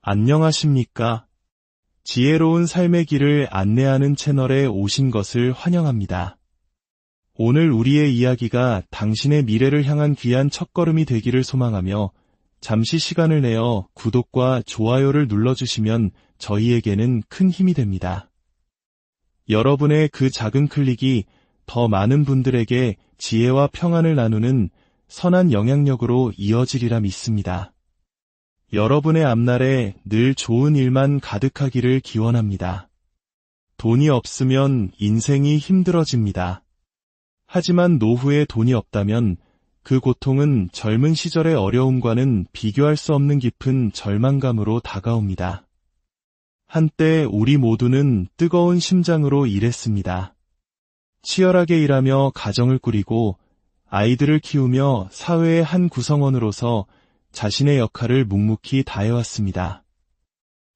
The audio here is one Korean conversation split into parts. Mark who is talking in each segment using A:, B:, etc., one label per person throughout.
A: 안녕하십니까? 지혜로운 삶의 길을 안내하는 채널에 오신 것을 환영합니다. 오늘 우리의 이야기가 당신의 미래를 향한 귀한 첫걸음이 되기를 소망하며 잠시 시간을 내어 구독과 좋아요를 눌러주시면 저희에게는 큰 힘이 됩니다. 여러분의 그 작은 클릭이 더 많은 분들에게 지혜와 평안을 나누는 선한 영향력으로 이어지리라 믿습니다. 여러분의 앞날에 늘 좋은 일만 가득하기를 기원합니다. 돈이 없으면 인생이 힘들어집니다. 하지만 노후에 돈이 없다면 그 고통은 젊은 시절의 어려움과는 비교할 수 없는 깊은 절망감으로 다가옵니다. 한때 우리 모두는 뜨거운 심장으로 일했습니다. 치열하게 일하며 가정을 꾸리고 아이들을 키우며 사회의 한 구성원으로서 자신의 역할을 묵묵히 다해왔습니다.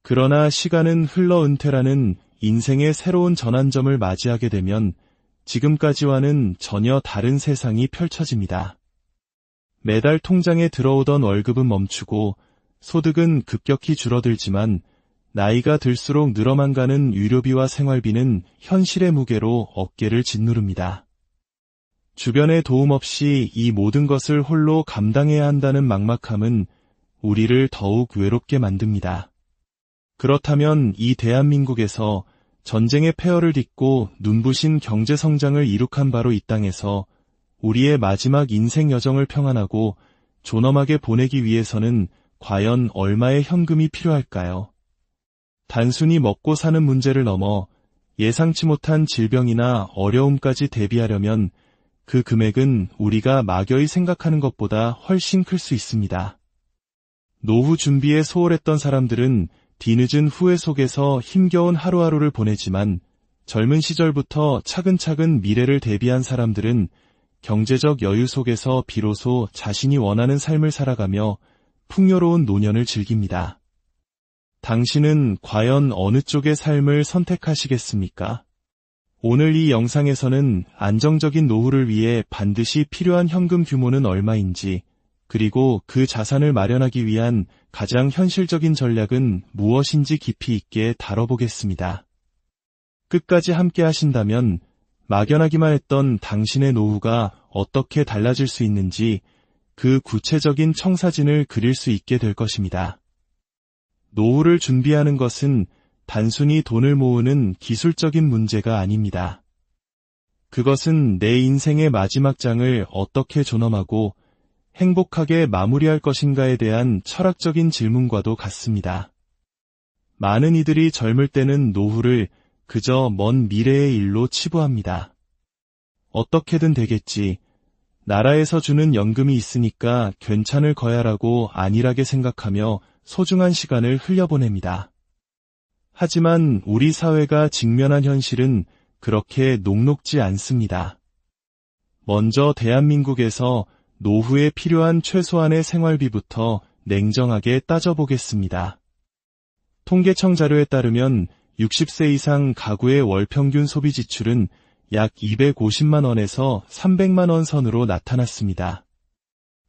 A: 그러나 시간은 흘러 은퇴라는 인생의 새로운 전환점을 맞이하게 되면 지금까지와는 전혀 다른 세상이 펼쳐집니다. 매달 통장에 들어오던 월급은 멈추고 소득은 급격히 줄어들지만 나이가 들수록 늘어만 가는 의료비와 생활비는 현실의 무게로 어깨를 짓누릅니다. 주변의 도움 없이 이 모든 것을 홀로 감당해야 한다는 막막함은 우리를 더욱 외롭게 만듭니다. 그렇다면 이 대한민국에서 전쟁의 폐허를 딛고 눈부신 경제성장을 이룩한 바로 이 땅에서 우리의 마지막 인생 여정을 평안하고 존엄하게 보내기 위해서는 과연 얼마의 현금이 필요할까요? 단순히 먹고 사는 문제를 넘어 예상치 못한 질병이나 어려움까지 대비하려면 그 금액은 우리가 막연히 생각하는 것보다 훨씬 클 수 있습니다. 노후 준비에 소홀했던 사람들은 뒤늦은 후회 속에서 힘겨운 하루하루를 보내지만 젊은 시절부터 차근차근 미래를 대비한 사람들은 경제적 여유 속에서 비로소 자신이 원하는 삶을 살아가며 풍요로운 노년을 즐깁니다. 당신은 과연 어느 쪽의 삶을 선택하시겠습니까? 오늘 이 영상에서는 안정적인 노후를 위해 반드시 필요한 현금 규모는 얼마인지, 그리고 그 자산을 마련하기 위한 가장 현실적인 전략은 무엇인지 깊이 있게 다뤄보겠습니다. 끝까지 함께 하신다면 막연하기만 했던 당신의 노후가 어떻게 달라질 수 있는지 그 구체적인 청사진을 그릴 수 있게 될 것입니다. 노후를 준비하는 것은 단순히 돈을 모으는 기술적인 문제가 아닙니다. 그것은 내 인생의 마지막 장을 어떻게 존엄하고 행복하게 마무리할 것인가에 대한 철학적인 질문과도 같습니다. 많은 이들이 젊을 때는 노후를 그저 먼 미래의 일로 치부합니다. 어떻게든 되겠지. 나라에서 주는 연금이 있으니까 괜찮을 거야라고 안일하게 생각하며 소중한 시간을 흘려보냅니다. 하지만 우리 사회가 직면한 현실은 그렇게 녹록지 않습니다. 먼저 대한민국에서 노후에 필요한 최소한의 생활비부터 냉정하게 따져보겠습니다. 통계청 자료에 따르면 60세 이상 가구의 월 평균 소비 지출은 약 250만 원에서 300만 원 선으로 나타났습니다.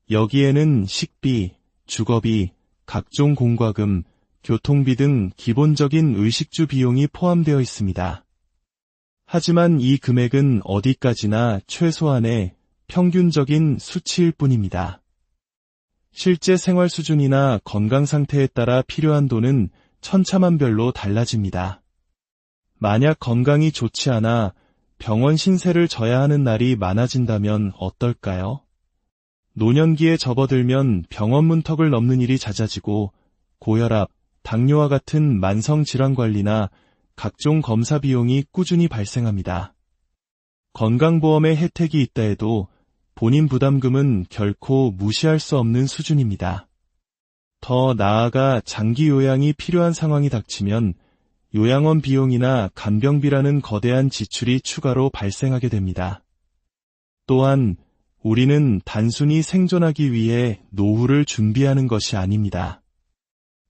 A: 여기에는 식비, 주거비, 각종 공과금, 교통비 등 기본적인 의식주 비용이 포함되어 있습니다. 하지만 이 금액은 어디까지나 최소한의 평균적인 수치일 뿐입니다. 실제 생활 수준이나 건강 상태에 따라 필요한 돈은 천차만별로 달라집니다. 만약 건강이 좋지 않아 병원 신세를 져야 하는 날이 많아진다면 어떨까요? 노년기에 접어들면 병원 문턱을 넘는 일이 잦아지고 고혈압, 당뇨와 같은 만성질환 관리나 각종 검사 비용이 꾸준히 발생합니다. 건강보험의 혜택이 있다 해도 본인 부담금은 결코 무시할 수 없는 수준입니다. 더 나아가 장기 요양이 필요한 상황이 닥치면 요양원 비용이나 간병비라는 거대한 지출이 추가로 발생하게 됩니다. 또한 우리는 단순히 생존하기 위해 노후를 준비하는 것이 아닙니다.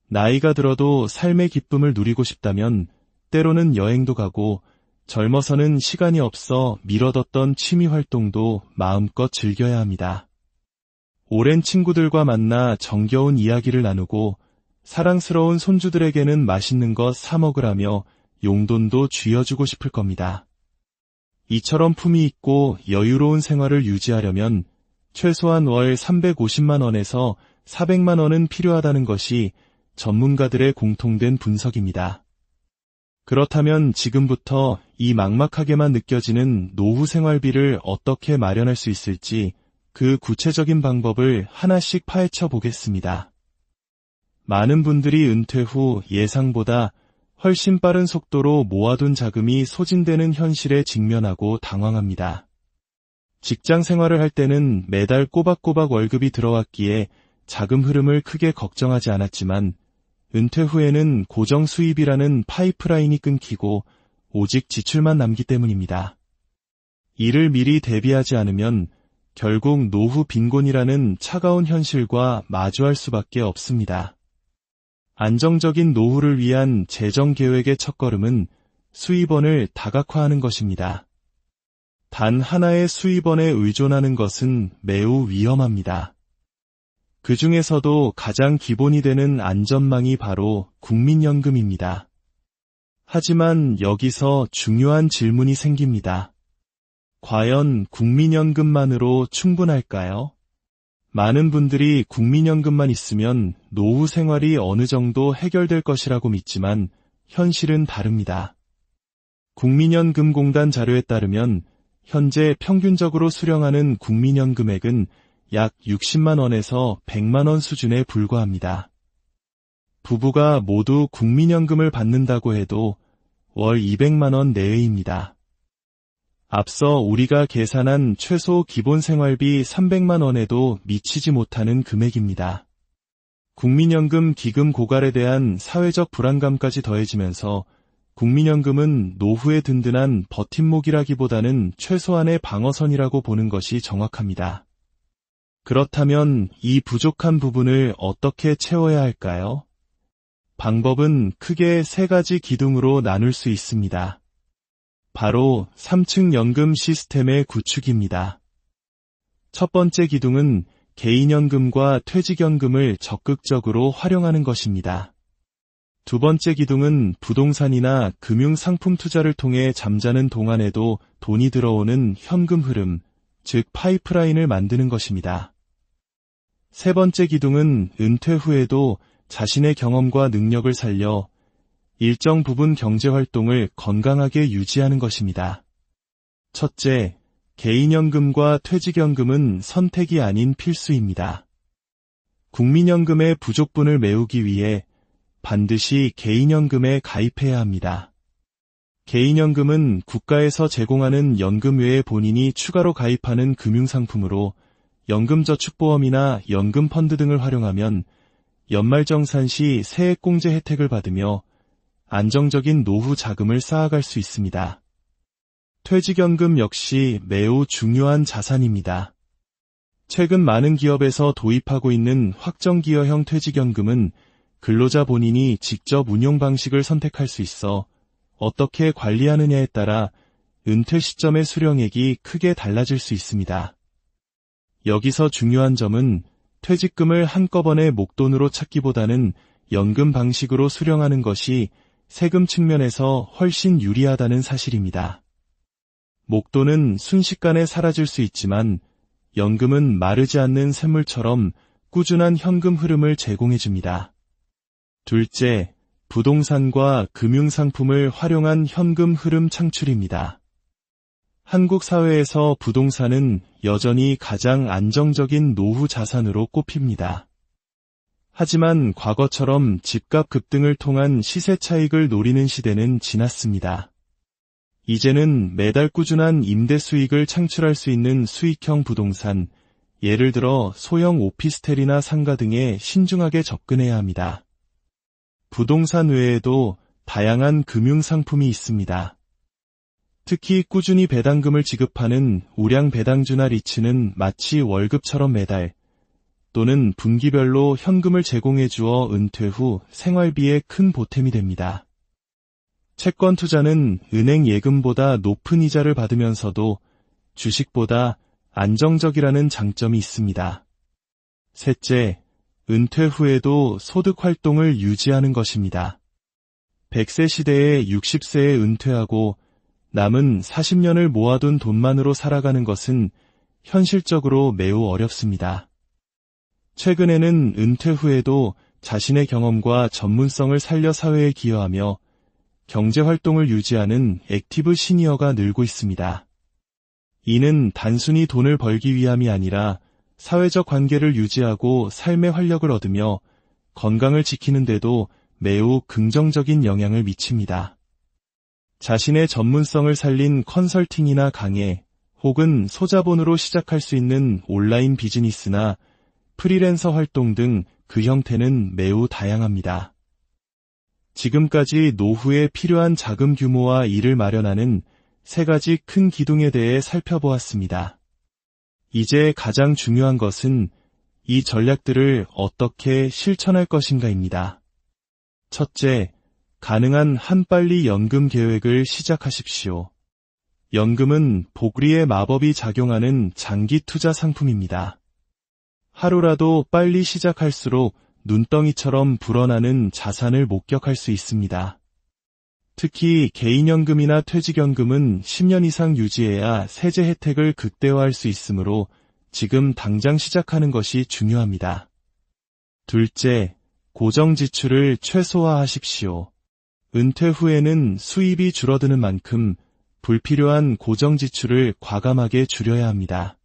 A: 나이가 들어도 삶의 기쁨을 누리고 싶다면 때로는 여행도 가고 젊어서는 시간이 없어 미뤄뒀던 취미 활동도 마음껏 즐겨야 합니다. 오랜 친구들과 만나 정겨운 이야기를 나누고 사랑스러운 손주들에게는 맛있는 것 사 먹으라며 용돈도 쥐어주고 싶을 겁니다. 이처럼 품위 있고 여유로운 생활을 유지하려면 최소한 월 350만 원에서 400만 원은 필요하다는 것이 전문가들의 공통된 분석입니다. 그렇다면 지금부터 이 막막하게만 느껴지는 노후 생활비를 어떻게 마련할 수 있을지 그 구체적인 방법을 하나씩 파헤쳐 보겠습니다. 많은 분들이 은퇴 후 예상보다 훨씬 빠른 속도로 모아둔 자금이 소진되는 현실에 직면하고 당황합니다. 직장 생활을 할 때는 매달 꼬박꼬박 월급이 들어왔기에 자금 흐름을 크게 걱정하지 않았지만 은퇴 후에는 고정 수입이라는 파이프라인이 끊기고 오직 지출만 남기 때문입니다. 이를 미리 대비하지 않으면 결국 노후 빈곤이라는 차가운 현실과 마주할 수밖에 없습니다. 안정적인 노후를 위한 재정 계획의 첫걸음은 수입원을 다각화하는 것입니다. 단 하나의 수입원에 의존하는 것은 매우 위험합니다. 그 중에서도 가장 기본이 되는 안전망이 바로 국민연금입니다. 하지만 여기서 중요한 질문이 생깁니다. 과연 국민연금만으로 충분할까요? 많은 분들이 국민연금만 있으면 노후 생활이 어느 정도 해결될 것이라고 믿지만 현실은 다릅니다. 국민연금공단 자료에 따르면 현재 평균적으로 수령하는 국민연금액은 약 60만 원에서 100만 원 수준에 불과합니다. 부부가 모두 국민연금을 받는다고 해도 월 200만 원 내외입니다. 앞서 우리가 계산한 최소 기본 생활비 300만 원에도 미치지 못하는 금액입니다. 국민연금 기금 고갈에 대한 사회적 불안감까지 더해지면서 국민연금은 노후의 든든한 버팀목이라기보다는 최소한의 방어선이라고 보는 것이 정확합니다. 그렇다면 이 부족한 부분을 어떻게 채워야 할까요? 방법은 크게 세 가지 기둥으로 나눌 수 있습니다. 바로 3층 연금 시스템의 구축입니다. 첫 번째 기둥은 개인연금과 퇴직연금을 적극적으로 활용하는 것입니다. 두 번째 기둥은 부동산이나 금융상품 투자를 통해 잠자는 동안에도 돈이 들어오는 현금 흐름, 즉 파이프라인을 만드는 것입니다. 세 번째 기둥은 은퇴 후에도 자신의 경험과 능력을 살려 일정 부분 경제활동을 건강하게 유지하는 것입니다. 첫째, 개인연금과 퇴직연금은 선택이 아닌 필수입니다. 국민연금의 부족분을 메우기 위해 반드시 개인연금에 가입해야 합니다. 개인연금은 국가에서 제공하는 연금 외에 본인이 추가로 가입하는 금융상품으로 연금저축보험이나 연금펀드 등을 활용하면 연말정산 시 세액공제 혜택을 받으며 안정적인 노후 자금을 쌓아갈 수 있습니다. 퇴직연금 역시 매우 중요한 자산입니다. 최근 많은 기업에서 도입하고 있는 확정기여형 퇴직연금은 근로자 본인이 직접 운용 방식을 선택할 수 있어 어떻게 관리하느냐에 따라 은퇴 시점의 수령액이 크게 달라질 수 있습니다. 여기서 중요한 점은 퇴직금을 한꺼번에 목돈으로 찾기보다는 연금 방식으로 수령하는 것이 세금 측면에서 훨씬 유리하다는 사실입니다. 목돈은 순식간에 사라질 수 있지만 연금은 마르지 않는 샘물처럼 꾸준한 현금 흐름을 제공해줍니다. 둘째, 부동산과 금융상품을 활용한 현금 흐름 창출입니다. 한국 사회에서 부동산은 여전히 가장 안정적인 노후 자산으로 꼽힙니다. 하지만 과거처럼 집값 급등을 통한 시세 차익을 노리는 시대는 지났습니다. 이제는 매달 꾸준한 임대 수익을 창출할 수 있는 수익형 부동산, 예를 들어 소형 오피스텔이나 상가 등에 신중하게 접근해야 합니다. 부동산 외에도 다양한 금융상품이 있습니다. 특히 꾸준히 배당금을 지급하는 우량 배당주나 리츠는 마치 월급처럼 매달 또는 분기별로 현금을 제공해 주어 은퇴 후 생활비에 큰 보탬이 됩니다. 채권 투자는 은행 예금보다 높은 이자를 받으면서도 주식보다 안정적이라는 장점이 있습니다. 셋째, 은퇴 후에도 소득 활동을 유지하는 것입니다. 100세 시대에 60세에 은퇴하고 남은 40년을 모아둔 돈만으로 살아가는 것은 현실적으로 매우 어렵습니다. 최근에는 은퇴 후에도 자신의 경험과 전문성을 살려 사회에 기여하며 경제활동을 유지하는 액티브 시니어가 늘고 있습니다. 이는 단순히 돈을 벌기 위함이 아니라 사회적 관계를 유지하고 삶의 활력을 얻으며 건강을 지키는 데도 매우 긍정적인 영향을 미칩니다. 자신의 전문성을 살린 컨설팅이나 강의 혹은 소자본으로 시작할 수 있는 온라인 비즈니스나 프리랜서 활동 등 그 형태는 매우 다양합니다. 지금까지 노후에 필요한 자금 규모와 이를 마련하는 3가지 큰 기둥에 대해 살펴보았습니다. 이제 가장 중요한 것은 이 전략들을 어떻게 실천할 것인가입니다. 첫째, 가능한 한 빨리 연금 계획을 시작하십시오. 연금은 복리의 마법이 작용하는 장기 투자 상품입니다. 하루라도 빨리 시작할수록 눈덩이처럼 불어나는 자산을 목격할 수 있습니다. 특히 개인연금이나 퇴직연금은 10년 이상 유지해야 세제 혜택을 극대화할 수 있으므로 지금 당장 시작하는 것이 중요합니다. 둘째, 고정지출을 최소화하십시오. 은퇴 후에는 수입이 줄어드는 만큼 불필요한 고정지출을 과감하게 줄여야 합니다.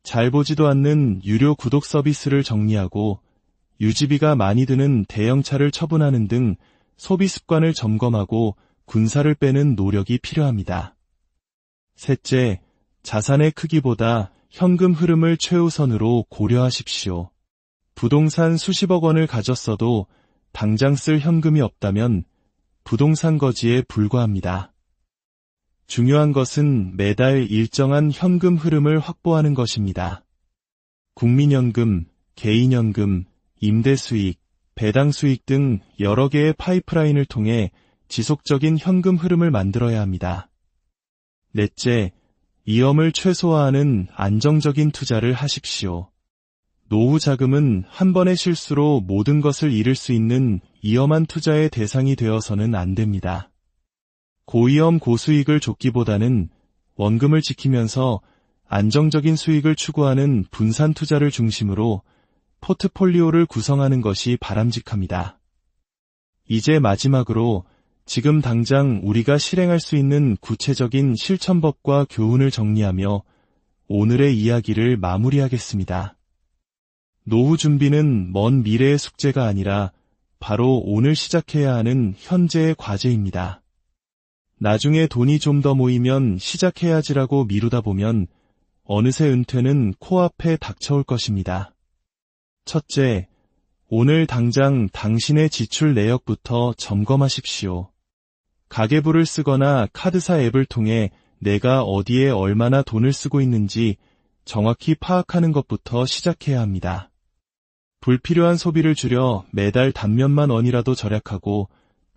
A: 잘 보지도 않는 유료 구독 서비스를 정리하고 유지비가 많이 드는 대형차를 처분하는 등 소비 습관을 점검하고 군살을 빼는 노력이 필요합니다. 셋째, 자산의 크기보다 현금 흐름을 최우선으로 고려하십시오. 부동산 수십억 원을 가졌어도 당장 쓸 현금이 없다면 부동산 거지에 불과합니다. 중요한 것은 매달 일정한 현금 흐름을 확보하는 것입니다. 국민연금, 개인연금, 임대수익, 배당수익 등 여러 개의 파이프라인을 통해 지속적인 현금 흐름을 만들어야 합니다. 넷째, 위험을 최소화하는 안정적인 투자를 하십시오. 노후 자금은 한 번의 실수로 모든 것을 잃을 수 있는 위험한 투자의 대상이 되어서는 안 됩니다. 고위험 고수익을 쫓기보다는 원금을 지키면서 안정적인 수익을 추구하는 분산 투자를 중심으로 포트폴리오를 구성하는 것이 바람직합니다. 이제 마지막으로 지금 당장 우리가 실행할 수 있는 구체적인 실천법과 교훈을 정리하며 오늘의 이야기를 마무리하겠습니다. 노후 준비는 먼 미래의 숙제가 아니라 바로 오늘 시작해야 하는 현재의 과제입니다. 나중에 돈이 좀 더 모이면 시작해야지라고 미루다 보면 어느새 은퇴는 코앞에 닥쳐올 것입니다. 첫째, 오늘 당장 당신의 지출 내역부터 점검하십시오. 가계부를 쓰거나 카드사 앱을 통해 내가 어디에 얼마나 돈을 쓰고 있는지 정확히 파악하는 것부터 시작해야 합니다. 불필요한 소비를 줄여 매달 단몇만 원이라도 절약하고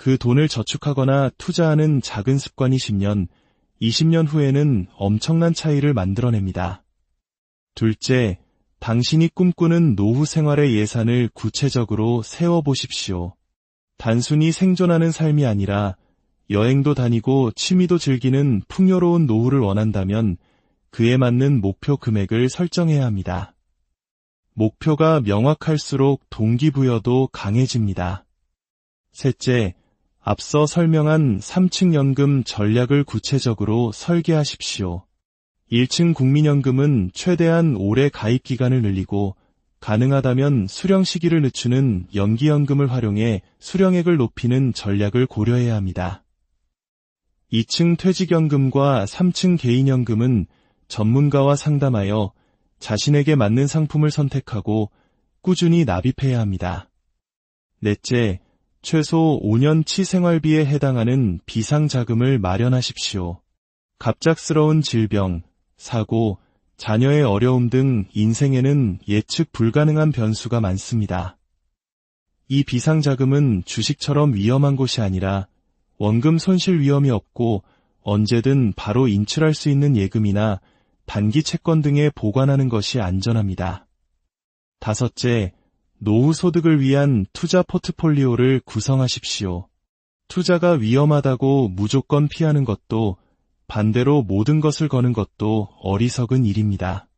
A: 그 돈을 저축하거나 투자하는 작은 습관이 10년, 20년 후에는 엄청난 차이를 만들어냅니다. 둘째, 당신이 꿈꾸는 노후 생활의 예산을 구체적으로 세워보십시오. 단순히 생존하는 삶이 아니라 여행도 다니고 취미도 즐기는 풍요로운 노후를 원한다면 그에 맞는 목표 금액을 설정해야 합니다. 목표가 명확할수록 동기부여도 강해집니다. 셋째, 앞서 설명한 3층 연금 전략을 구체적으로 설계하십시오. 1층 국민연금은 최대한 오래 가입 기간을 늘리고 가능하다면 수령 시기를 늦추는 연기연금을 활용해 수령액을 높이는 전략을 고려해야 합니다. 2층 퇴직연금과 3층 개인연금은 전문가와 상담하여 자신에게 맞는 상품을 선택하고 꾸준히 납입해야 합니다. 넷째, 최소 5년치 생활비에 해당하는 비상자금을 마련하십시오. 갑작스러운 질병, 사고, 자녀의 어려움 등 인생에는 예측 불가능한 변수가 많습니다. 이 비상자금은 주식처럼 위험한 곳이 아니라 원금 손실 위험이 없고 언제든 바로 인출할 수 있는 예금이나 단기 채권 등에 보관하는 것이 안전합니다. 다섯째, 노후 소득을 위한 투자 포트폴리오를 구성하십시오. 투자가 위험하다고 무조건 피하는 것도 반대로 모든 것을 거는 것도 어리석은 일입니다.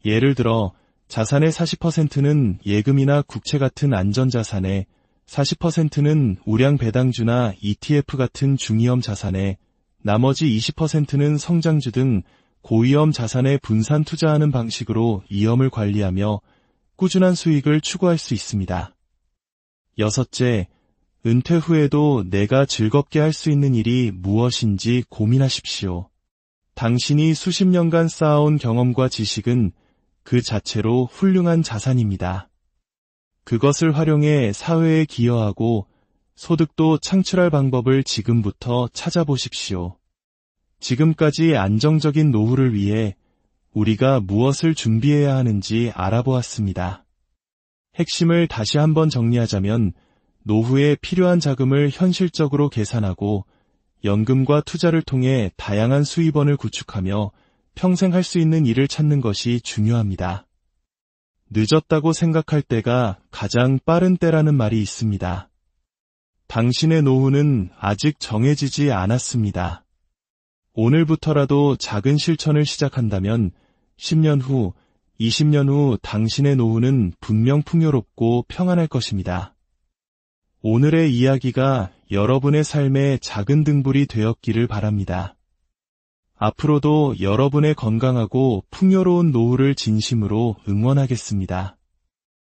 A: 예를 들어 자산의 40%는 예금이나 국채 같은 안전자산에, 40%는 우량 배당주나 ETF 같은 중위험 자산에, 나머지 20%는 성장주 등 고위험 자산에 분산 투자하는 방식으로 위험을 관리하며 꾸준한 수익을 추구할 수 있습니다. 여섯째, 은퇴 후에도 내가 즐겁게 할 수 있는 일이 무엇인지 고민하십시오. 당신이 수십 년간 쌓아온 경험과 지식은 그 자체로 훌륭한 자산입니다. 그것을 활용해 사회에 기여하고 소득도 창출할 방법을 지금부터 찾아보십시오. 지금까지 안정적인 노후를 위해 우리가 무엇을 준비해야 하는지 알아보았습니다. 핵심을 다시 한번 정리하자면 노후에 필요한 자금을 현실적으로 계산하고 연금과 투자를 통해 다양한 수입원을 구축하며 평생 할 수 있는 일을 찾는 것이 중요합니다. 늦었다고 생각할 때가 가장 빠른 때라는 말이 있습니다. 당신의 노후는 아직 정해지지 않았습니다. 오늘부터라도 작은 실천을 시작한다면 10년 후, 20년 후 당신의 노후는 분명 풍요롭고 평안할 것입니다. 오늘의 이야기가 여러분의 삶의 작은 등불이 되었기를 바랍니다. 앞으로도 여러분의 건강하고 풍요로운 노후를 진심으로 응원하겠습니다.